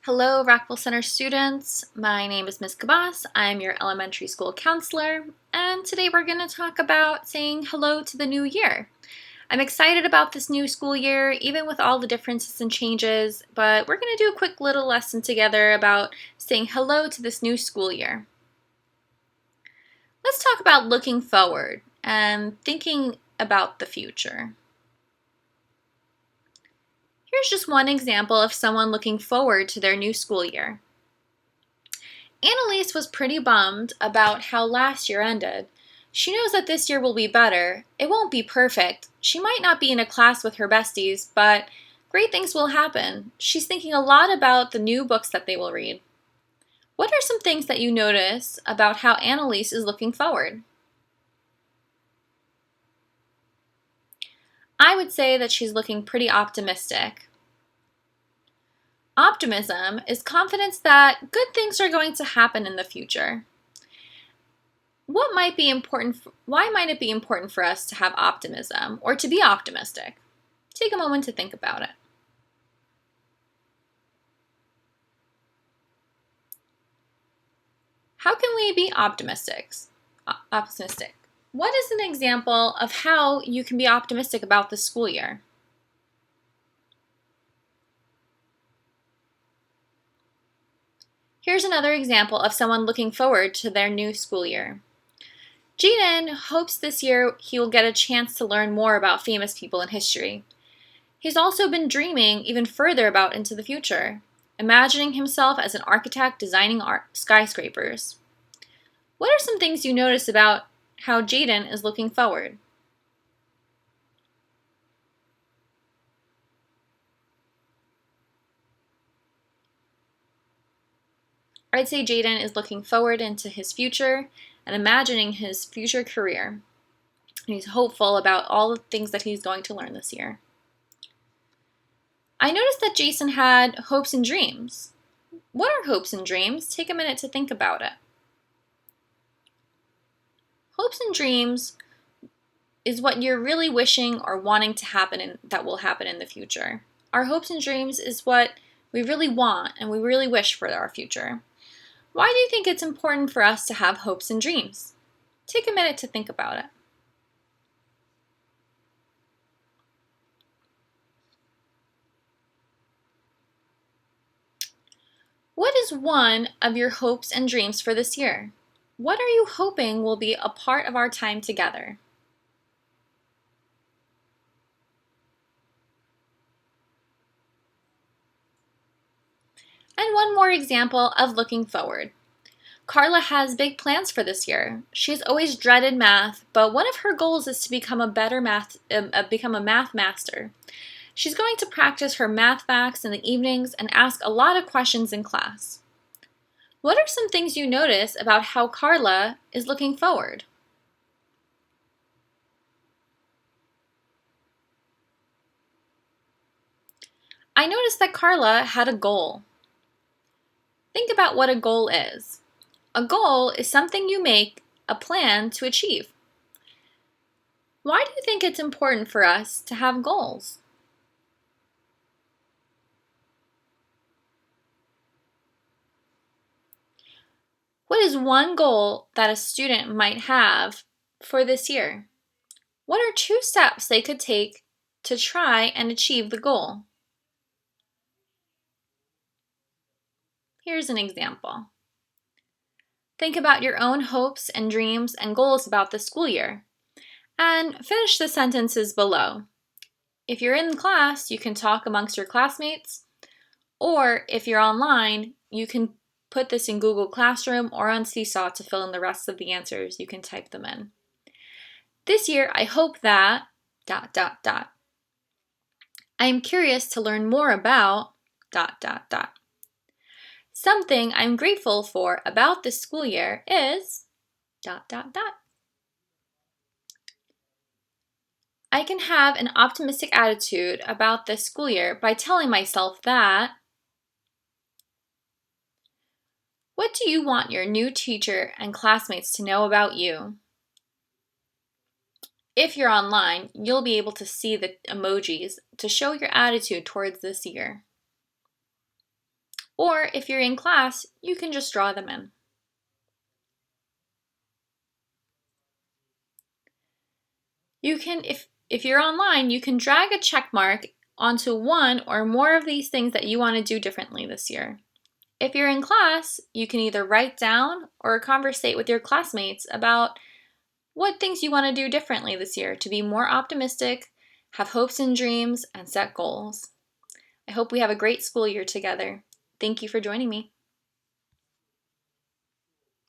Hello, Rockville Center students. My name is Ms. Cabas. I'm your elementary school counselor, and today we're going to talk about saying hello to the new year. I'm excited about this new school year, even with all the differences and changes, but we're going to do a quick little lesson together about saying hello to this new school year. Let's talk about looking forward and thinking about the future. Here's just one example of someone looking forward to their new school year. Annalise was pretty bummed about how last year ended. She knows that this year will be better. It won't be perfect. She might not be in a class with her besties, but great things will happen. She's thinking a lot about the new books that they will read. What are some things that you notice about how Annalise is looking forward? I would say that she's looking pretty optimistic. Optimism is confidence that good things are going to happen in the future. What might be important? Why might it be important for us to have optimism or to be optimistic? Take a moment to think about it. How can we be optimistic? What is an example of how you can be optimistic about the school year? Here's another example of someone looking forward to their new school year. Jaden hopes this year he will get a chance to learn more about famous people in history. He's also been dreaming even further about into the future, imagining himself as an architect designing skyscrapers. What are some things you notice about how Jaden is looking forward? I'd say Jaden is looking forward into his future and imagining his future career. He's hopeful about all the things that he's going to learn this year. I noticed that Jason had hopes and dreams. What are hopes and dreams? Take a minute to think about it. Hopes and dreams is what you're really wishing or wanting to happen that will happen in the future. Our hopes and dreams is what we really want and we really wish for our future. Why do you think it's important for us to have hopes and dreams? Take a minute to think about it. What is one of your hopes and dreams for this year? What are you hoping will be a part of our time together? And one more example of looking forward. Carla has big plans for this year. She's always dreaded math, but one of her goals is to become a math master. She's going to practice her math facts in the evenings and ask a lot of questions in class. What are some things you notice about how Carla is looking forward? I noticed that Carla had a goal. Think about what a goal is. A goal is something you make a plan to achieve. Why do you think it's important for us to have goals? What is one goal that a student might have for this year? What are 2 steps they could take to try and achieve the goal? Here's an example. Think about your own hopes and dreams and goals about the school year, and finish the sentences below. If you're in class, you can talk amongst your classmates, or if you're online, you can put this in Google Classroom or on Seesaw to fill in the rest of the answers. You can type them in. This year, I hope that ... I am curious to learn more about ... Something I'm grateful for about this school year is ... I can have an optimistic attitude about this school year by telling myself that... What do you want your new teacher and classmates to know about you? If you're online, you'll be able to see the emojis to show your attitude towards this year. Or if you're in class, you can just draw them in. You can, if you're online, you can drag a check mark onto one or more of these things that you want to do differently this year. If you're in class, you can either write down or conversate with your classmates about what things you want to do differently this year to be more optimistic, have hopes and dreams, and set goals. I hope we have a great school year together. Thank you for joining me.